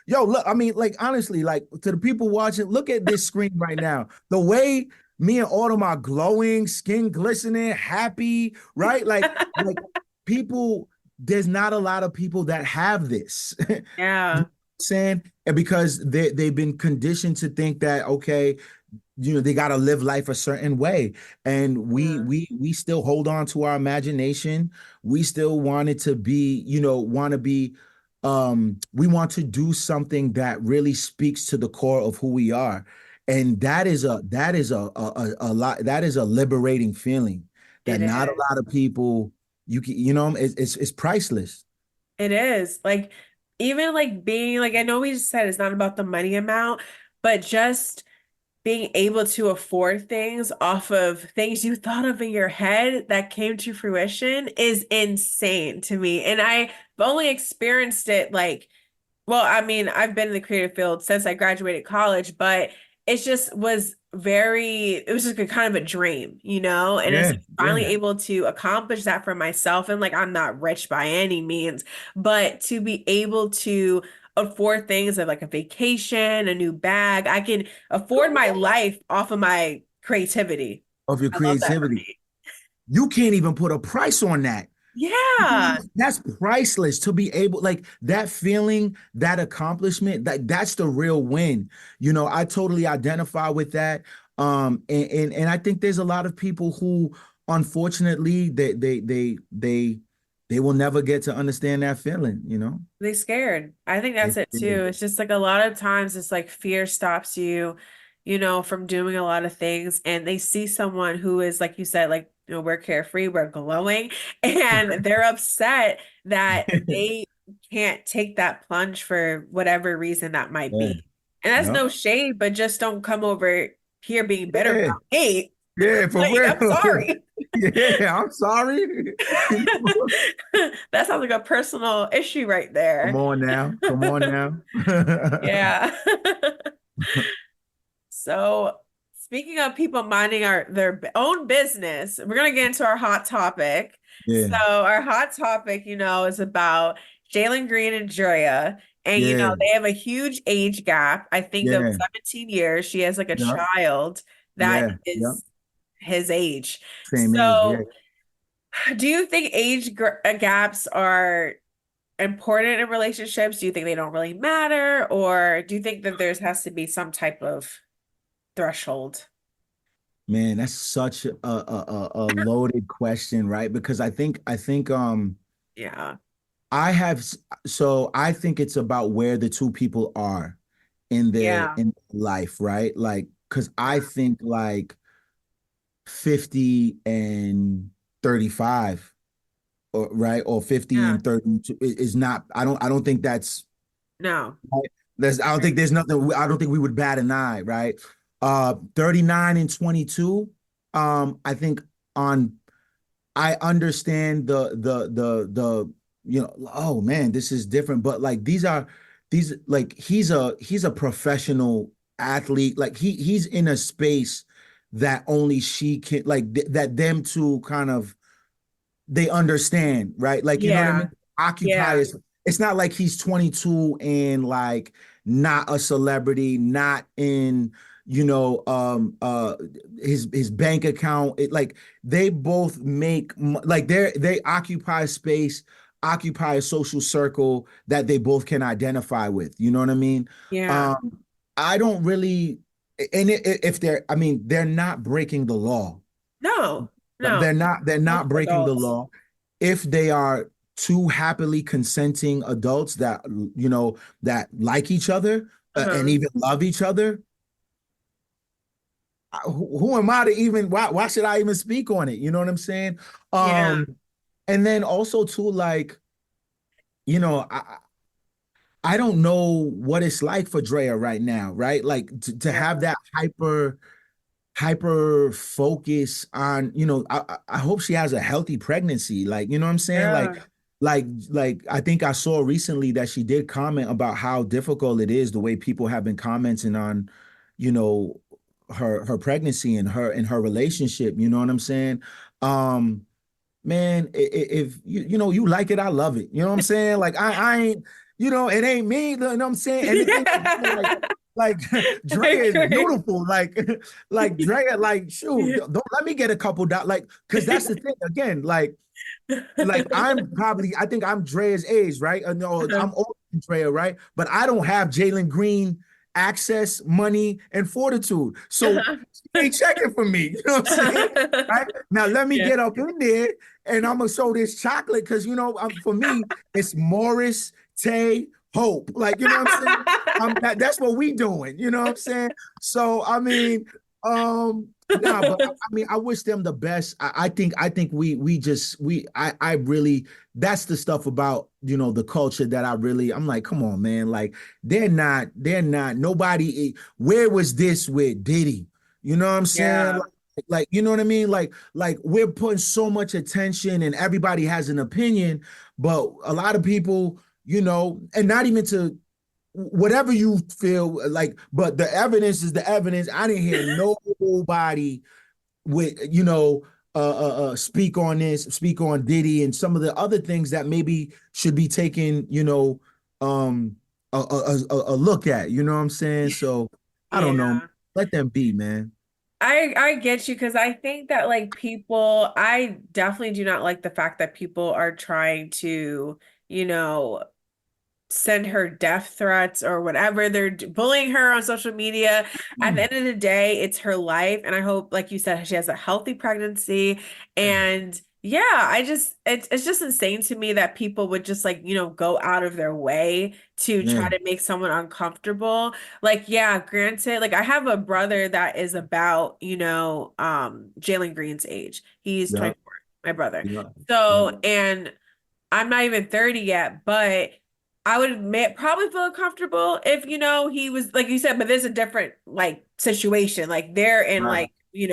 yo, look, I mean, like honestly, like to the people watching, look at this screen right now. The way me and Autumn are glowing, skin glistening, happy, right? Like people, there's not a lot of people that have this. Yeah. Saying, and because they've been conditioned to think that okay, they got to live life a certain way, and Yeah. we still hold on to our imagination. We still want it to be, want to be, we want to do something that really speaks to the core of who we are, and that is a lot, that is a liberating feeling that It not a is. lot of people, it's priceless. It is. Like even like being like I know we just said it's not about the money amount, but just being able to afford things off of things you thought of in your head that came to fruition is insane to me. And I've only experienced it like well, I mean, I've been in the creative field since I graduated college, but it just was it was just a kind of a dream, And it's Yeah, yeah. finally able to accomplish that for myself. And like, I'm not rich by any means, but to be able to afford things of like a vacation, a new bag, I can afford my life off of my creativity. Of your I love that for creativity. me. You can't even put a price on that. Yeah. That's priceless to be able, like that feeling, that accomplishment, that's the real win. I totally identify with that. And I think there's a lot of people who unfortunately they will never get to understand that feeling. They scared. I think They that's it too. did. It's just like a lot of times it's like fear stops you, from doing a lot of things. And they see someone who is, like you said, like, we're carefree, we're glowing, and they're upset that they can't take that plunge for whatever reason that might Yeah. be. And that's Yep. no shade, but just don't come over here being bitter Yeah. about hate. Yeah, for Like, I'm real. sorry. Yeah, I'm sorry. That sounds like a personal issue right Come there. on now. Come on now. Yeah. So, speaking of people minding their own business, we're gonna get into our hot topic. So, Yeah. our hot topic, is about Jalen Green and Joya. And Yeah. they have a huge age gap, I think of Yeah. 17 years. She has like a Yep. child that Yeah. Yep. is his age. Same age. Yeah. So, do you think gaps are important in relationships? Do you think they don't really matter? Or do you think that there has to be some type of threshold? Man, that's such a loaded question, right? Because I think Yeah. I have so I think it's about where the two people are Yeah. in life, right? Like, because I Yeah. think like 50 and 35, or right, or 50 Yeah. and 32 is not, I don't think that's No. right. I don't think there's nothing, I don't think we would bat an eye, right? 39 and 22, I think on I understand the oh man, this is different, but like these like he's a professional athlete. Like he's in a space that only she can, like that them two kind of, they understand, right? Like, you know what I Yeah. mean? Occupy Yeah. is, it's not like he's 22 and like not a celebrity, not in, you know, his bank account. It like they both make like they occupy space, occupy a social circle that they both can identify with. You know what I mean? Yeah. Um, I don't really, and if they're, I mean, they're not breaking the law. No. No. They're not Both breaking the adults. law if they are two happily consenting adults that, that like each other, and Uh-huh. even love each other. Who am I to even, why should I even speak on it? You know what I'm saying? Yeah. And then also too, like, you know, I don't know what it's like for Drea right now, right? Like to Yeah. have that hyper focus on, I hope she has a healthy pregnancy, like, you know what I'm saying, Yeah. like I think I saw recently that she did comment about how difficult it is, the way people have been commenting on, you know her pregnancy and her relationship, you know what I'm saying. Man, if you like it, I love it. You know what I'm saying? Like I ain't, it ain't me. You know what I'm saying? And the thing is, like I Drea is agree. beautiful. Like like Drea, like shoot, don't let me get a couple dollars. Like, because that's the thing again. Like I think I'm Drea's age, right? No, I'm older than Drea, right? But I don't have Jalen Green access, money, and fortitude. So she ain't checking for me. You know what I'm saying? Right? Now let me Yeah. get up in there and I'm gonna show this chocolate because for me, it's Morris, Tay, Hope. Like, you know what I'm saying? That's what we doing, you know what I'm saying? So I mean, nah, but I mean, I wish them the best. I think we just I really, that's the stuff about, the culture that I'm like, come on, man. Like they're not nobody. Where was this with Diddy? You know what I'm saying? Yeah. Like, you know what I mean? Like we're putting so much attention and everybody has an opinion, but a lot of people, and not even to whatever you feel like, but the evidence is the evidence. I didn't hear nobody with, speak on this, speak on Diddy and some of the other things that maybe should be taken, um, a look at. You know what I'm saying? So I don't know. Yeah. Let them be, man. I get you because I think that like people, I definitely do not like the fact that people are trying to, you know, send her death threats or whatever. They're bullying her on social media. At the end of the day, it's her life. And I hope, like you said, she has a healthy pregnancy. And yeah, it's just insane to me that people would just like, go out of their way to try Man, to make someone uncomfortable. Like, yeah, granted, like I have a brother that is about, Jalen Green's age. He's yeah, 24, my brother. yeah, yeah. So, and I'm not even 30 yet, but I would probably feel comfortable if, he was like you said, but there's a different like situation. Like they're in Right, like,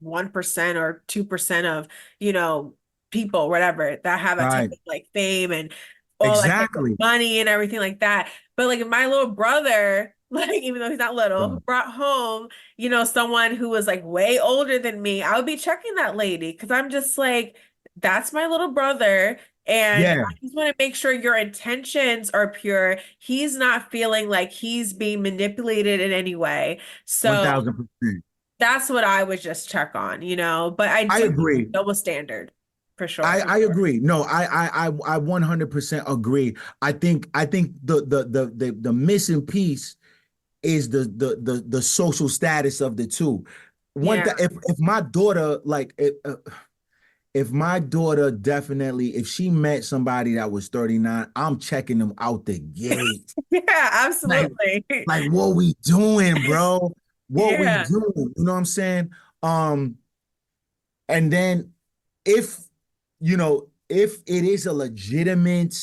1% or 2% of, you know, people, whatever, that have that type right. of like fame and all that type of Exactly. money and everything like that. But like if my little brother, like even though he's not little, who Right. brought home, someone who was like way older than me, I would be checking that lady because I'm just like, that's my little brother. And Yeah, I just want to make sure your intentions are pure. He's not feeling like he's being manipulated in any way. So 1000%. that's what I would just check on. But I I do think agree. double standard. for sure. For I sure. agree. No, I 100% agree. I think the missing piece is the social status of the two. One Yeah. thing, if my daughter like if my daughter definitely if she met somebody that was 39, I'm checking them out the gate. Yeah, Like absolutely. like what we doing, bro? What we Yeah. doing? You know what I'm saying? Um, and then if if it is a legitimate,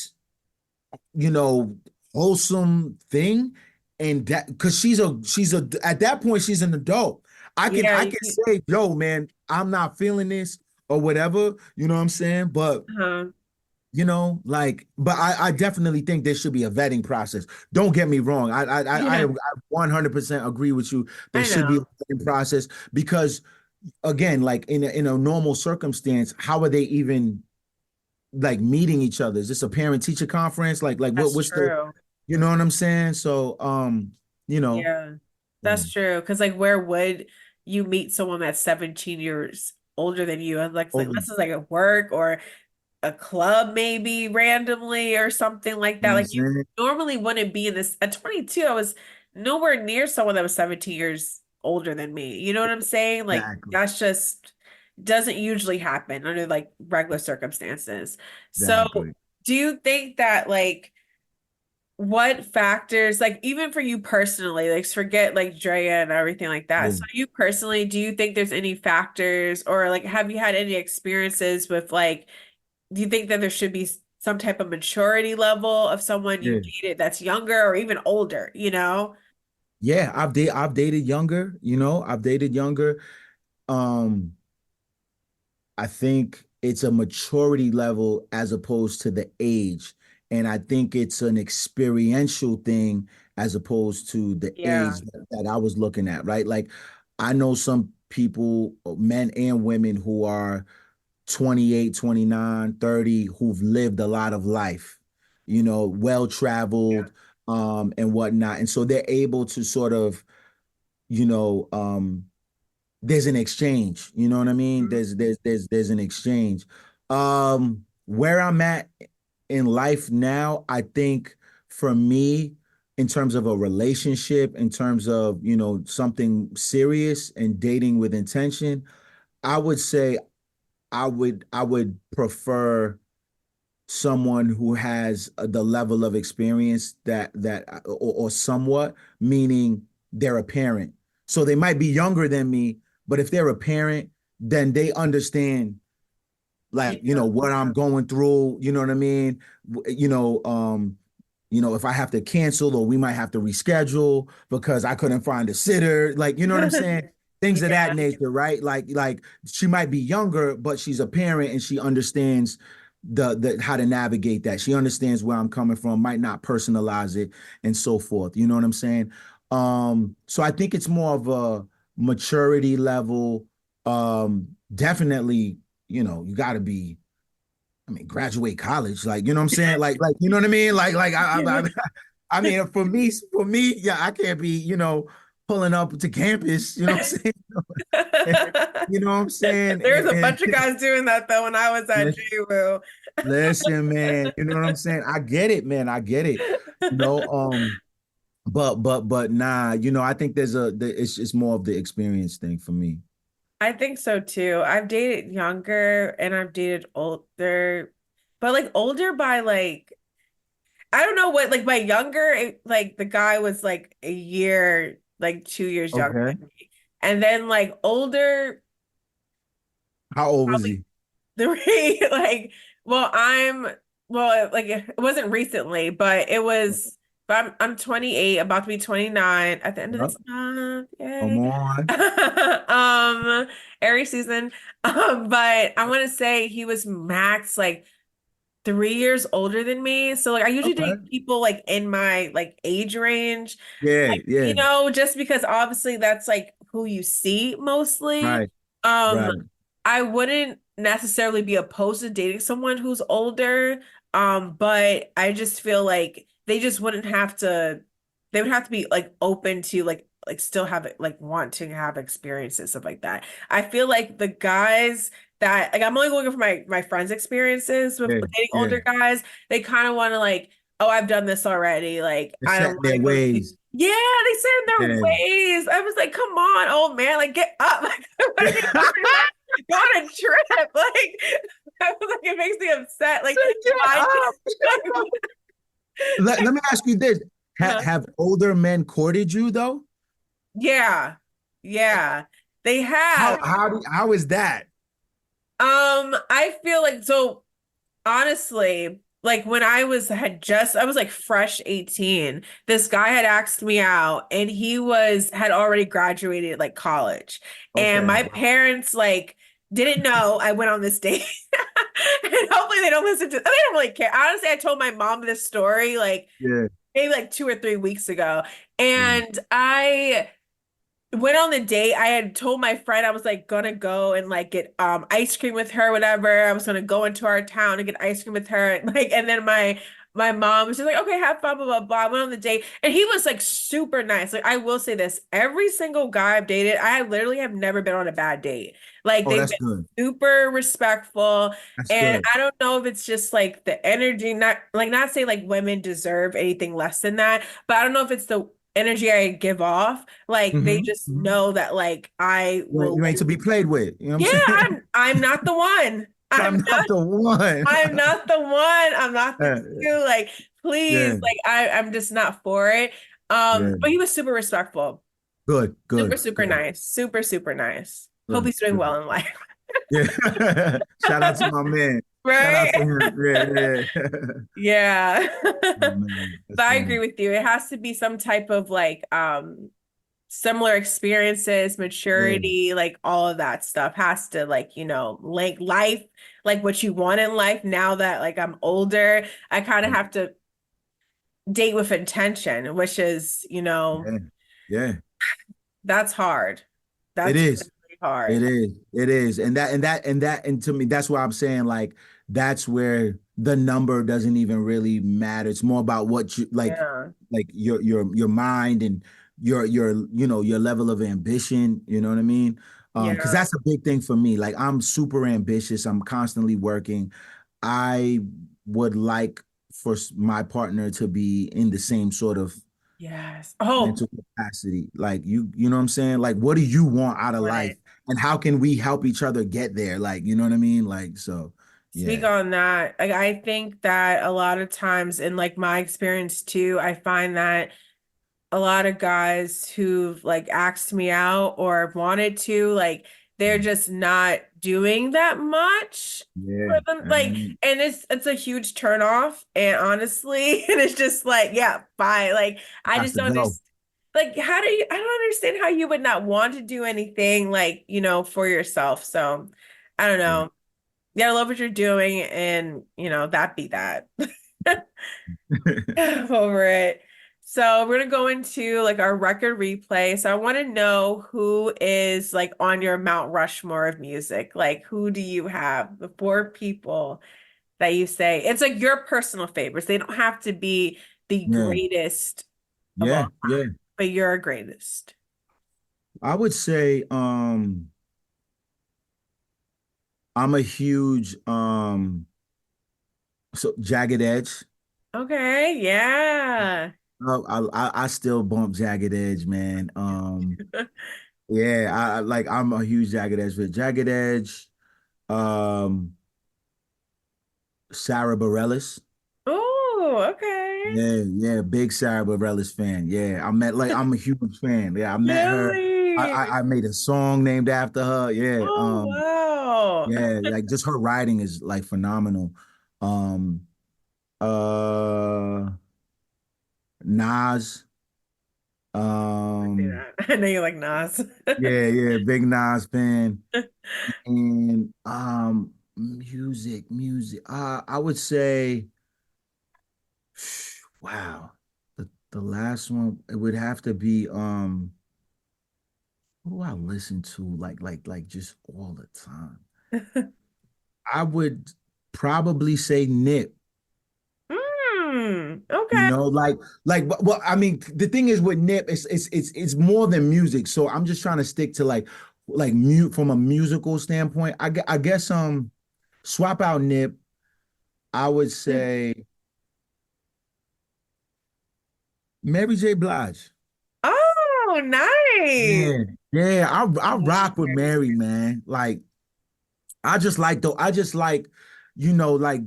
you know, wholesome thing, and that because she's a at that point she's an adult. Yeah. I can say, yo, man, I'm not feeling this or whatever, you know what I'm saying? But Uh-huh. but I definitely think there should be a vetting process. Don't get me wrong. I Yeah. 100% agree with you. There I should be a know. vetting process because again, like in a normal circumstance, how are they even like meeting each other? Is this a parent teacher conference? That's what's the true. you know what I'm saying? So you know, Yeah. yeah. That's true. Because like where would you meet someone that's 17 years older than you? And like Over, this is like at work or a club maybe randomly or something like you that. know what I'm Like you saying? normally wouldn't be in this at 22, I was nowhere near someone that was 17 years older than me. You know what I'm saying? Like Exactly. that's just doesn't usually happen under like regular circumstances. So Exactly. do you think that like what factors, like even for you personally, like forget like Drea and everything like that. Yeah. So you personally, do you think there's any factors or like have you had any experiences with like do you think that there should be some type of maturity level of someone you Yeah. dated that's younger or even older, you know? Yeah, I've dated younger, I've dated younger. Um, I think it's a maturity level as opposed to the age. And I think it's an experiential thing as opposed to the Yeah. age that I was looking at, right? Like I know some people, men and women who are 28, 29, 30, who've lived a lot of life, well Yeah. traveled, and whatnot. And so they're able to sort of, you know, there's an exchange. You know what I mean? Mhm. There's an exchange. Where I'm at in life now, I think for me, in terms of a relationship, in terms of, something serious and dating with intention, I would say I would prefer someone who has the level of experience or somewhat, meaning they're a parent. So they might be younger than me, but if they're a parent, then they understand like Yeah. what I'm going through, you know what I mean? If I have to cancel or we might have to reschedule because I couldn't find a sitter, like you know what I'm saying? Things of that Yeah. nature, right? Like she might be younger, but she's a parent and she understands the how to navigate that. She understands where I'm coming from, might not personalize it and so forth. You know what I'm saying? So I think it's more of a maturity level. Definitely, you got to be, I mean, graduate college, like, you know what I'm saying? Like, you know what I mean? I mean, for me, yeah, I can't be, pulling up to campus, you know what I'm saying? You know what I'm saying? There's a And bunch of guys doing that though when I was at JWU. listen, man, you know what I'm saying? I get it, man. I get it. You know, but nah, I think it's more of the experience thing for me. I think so too. I've dated younger and I've dated older, but like older by like I don't know what like by younger like the guy was like a year like 2 years younger Okay. than me, and then like older How old was probably he? three like well like it wasn't recently but it was but I'm 28 about to be 29 at the end of Yep. this month, Come yay. on. um Aries season, but I want to say he was max like 3 years older than me. So like I usually Okay. date people like in my like age range, Yeah, like, yeah. just because obviously that's like who you see mostly. Right, Um, right. I wouldn't necessarily be opposed to dating someone who's older. But I just feel like they would have to be like open to like like still have it, like want to have experiences, stuff like that. I feel like the guys that like I'm only looking for my friends' experiences with Yeah, dating yeah. older guys. They kind of want to like, oh, I've done this already. Like They're I don't set in want their to go to. ways. Yeah, they sit in their Yeah. ways. I was like, come on, old man, like get up. Like, I mean, go on a trip. Like I was like, it makes me upset. Like, Say, get why? up. Let me ask you this. Like, Have older men courted you though? yeah, yeah, they have. How is that? I feel like so honestly, like when I was like fresh 18, this guy had asked me out and he had already graduated like college. And Okay. my parents like didn't know I went on this date. And hopefully they don't listen to they don't really care. Honestly, I told my mom this story like Yeah. maybe like 2 or 3 weeks ago. Yeah. And I went on the date. I had told my friend I was like gonna go and like get ice cream with her, whatever. I was gonna go into our town and get ice cream with her. Like, and then my mom was just like, okay, have fun, blah, blah, blah. I went on the date and he was like super nice. Like, I will say this, every single guy I've dated, I literally have never been on a bad date. Like Oh, they've that's been good. super respectful. That's And good. I don't know if it's just like the energy, not say like women deserve anything less than that, but I don't know if it's the energy I give off. Like they Hmm. just know that like I will You ain't like to be played with. You know what yeah, I'm saying? I'm not the one. I'm not the one. I'm not the one. I'm not the Uh, two. Like please, yeah. like I'm just not for it. Yeah. But he was super respectful. Good. Super, Good. super Good. nice. Super, super nice. Hope Good. he's doing Good. well in life. Yeah. Shout out to my man. Shout out Right? to him. Yeah. Yeah. Yeah. Oh man, that's But I agree funny. with you. It has to be some type of like similar experiences, Yeah. maturity, like all of that stuff has to like, like life, like what you want in life. Now that like I'm older, I kind of have to date with intention, which is, Yeah. Yeah. that's hard. It That's is. really hard. It is. It is. And to me, that's why I'm saying like that's where the number doesn't even really matter. It's more about what you Yeah. like your mind and your level of ambition, you know what I mean? Because Yeah. that's a big thing for me. Like I'm super ambitious. I'm constantly working. I would like for my partner to be in the same sort of Yes. Oh, mental capacity. Like you know what I'm saying? Like, what do you want out of want life? it. And how can we help each other get there? Like, you know what I mean? Like, so Speak yeah. on that. Like, I think that a lot of times in like my experience too, I find that a lot of guys who've like asked me out or wanted to, like they're just not doing that much Yeah. for them. Like, and it's a huge turn off. And honestly, and it's just like, yeah, bye. Like, I Has just to don't go. understand. Like, I don't understand how you would not want to do anything like, for yourself. So I don't Yeah. know. Yeah, I love what you're doing, and that be that. Over it. So we're gonna go into like our record replay. So I want to know who is like on your Mount Rushmore of music. Like who do you have? The four people that you say it's like your personal favorites. They don't have to be the Yeah. greatest of all Yeah. Yeah. time, but your greatest. I would say I'm a huge so Jagged Edge. Okay, yeah. I still bump Jagged Edge, man. Yeah, like I'm a huge Jagged Edge with Jagged Edge, um, Sarah Bareilles. Oh, okay. Yeah, yeah, big Sarah Bareilles fan. Yeah, I'm a huge fan. Yeah, I met her. Really? I made a song named after her. Yeah, Oh, wow. yeah, like just her writing is like phenomenal. Um, uh, Nas. I see Um, that. I know you like Nas. yeah, yeah, big Nas fan. And music. I would say, wow, the last one it would have to be who do I listen to like just all the time? I would probably say Nip. Mm. You Okay. know, well, I mean, the thing is with Nip, it's more than music. So I'm just trying to stick to like mute from a musical standpoint. I guess swap out Nip. I would say Mary J. Blige. Oh, nice. Yeah, yeah. I Yeah, rock with very Mary, nice. man. Like I just like, like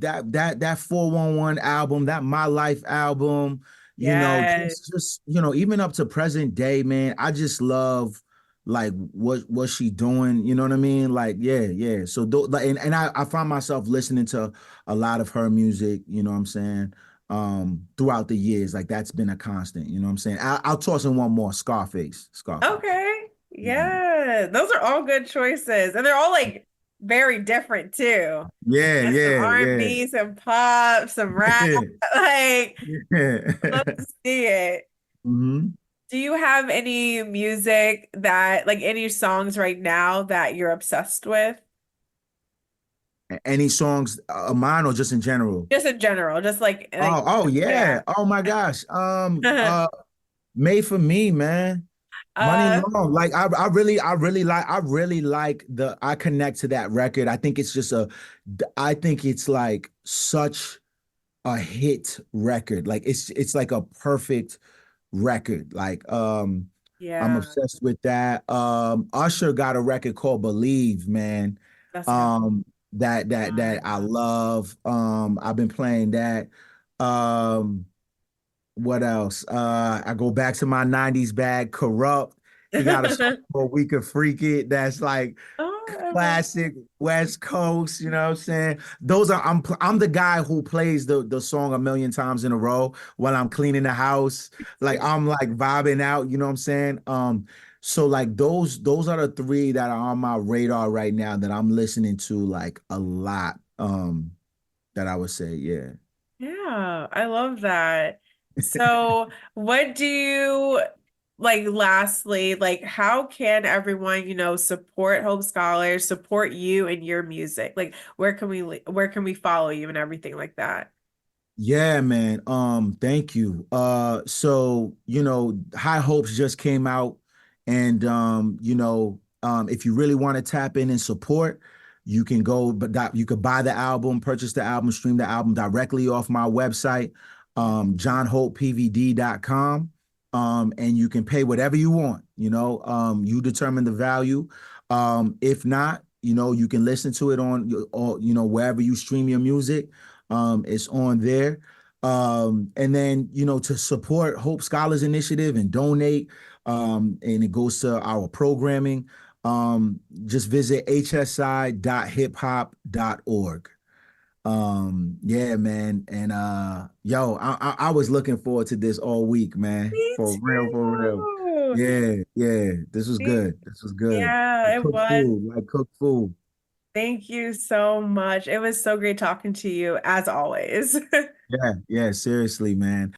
that 411 album, that My Life album, Yes. just even up to present day, man. I just love like what she doing, you know what I mean? Like, yeah, yeah. So like, and I find myself listening to a lot of her music, you know what I'm saying? Throughout the years. Like that's been a constant, you know what I'm saying? I'll toss in one more, Scarface. Scarface. Okay. Yeah. Yeah. Those are all good choices. And they're all like very different too. Yeah, Got some yeah, yeah. R&B, some pop, some rap. Like, Yeah. love to see it. hmm Do you have any music that, like any songs right now that you're obsessed with? Any songs of mine or just in general? Just in general, just Oh yeah. yeah. Oh my gosh. Made for Me, man. Money Uh, Long. Like I really like I connect to that record. I think it's just I think it's like such a hit record. Like it's like a perfect record. Like I'm yeah, obsessed with that. Usher got a record called Believe, man. that's a good Um that one. I love. I've been playing that. Um what else? I go back to my 90s bag, Corrupt. He got a song called We Could Freak It. That's like Oh, I love classic West Coast, you know what I'm saying? I'm the guy who plays the song a million times in a row while I'm cleaning the house. Like it. I'm like vibing out, you know what I'm saying? So like those are the three that are on my radar right now that I'm listening to like a lot. That I would say, yeah. Yeah, I love that. So, what do you like lastly, like how can everyone, support Hope Scholars, support you and your music? Like where can we follow you and everything like that? Yeah, man. Thank you. So, High Hopes just came out and if you really want to tap in and support, you can go, but you could buy the album, purchase the album, stream the album directly off my website, jonhopepvd.com. And you can pay whatever you want, you determine the value. If not, you can listen to it on or wherever you stream your music. It's on there. And then, to support Hope Scholars Initiative and donate, and it goes to our programming, just visit hsi.hiphop.org. Yeah, man. And yo, I was looking forward to this all week, man. Me For real, for real. too. Yeah, yeah. This was Me- good. This was good. Yeah, it Cook was. food, like cook food. Thank you so much. It was so great talking to you as always. Yeah, yeah, seriously, man.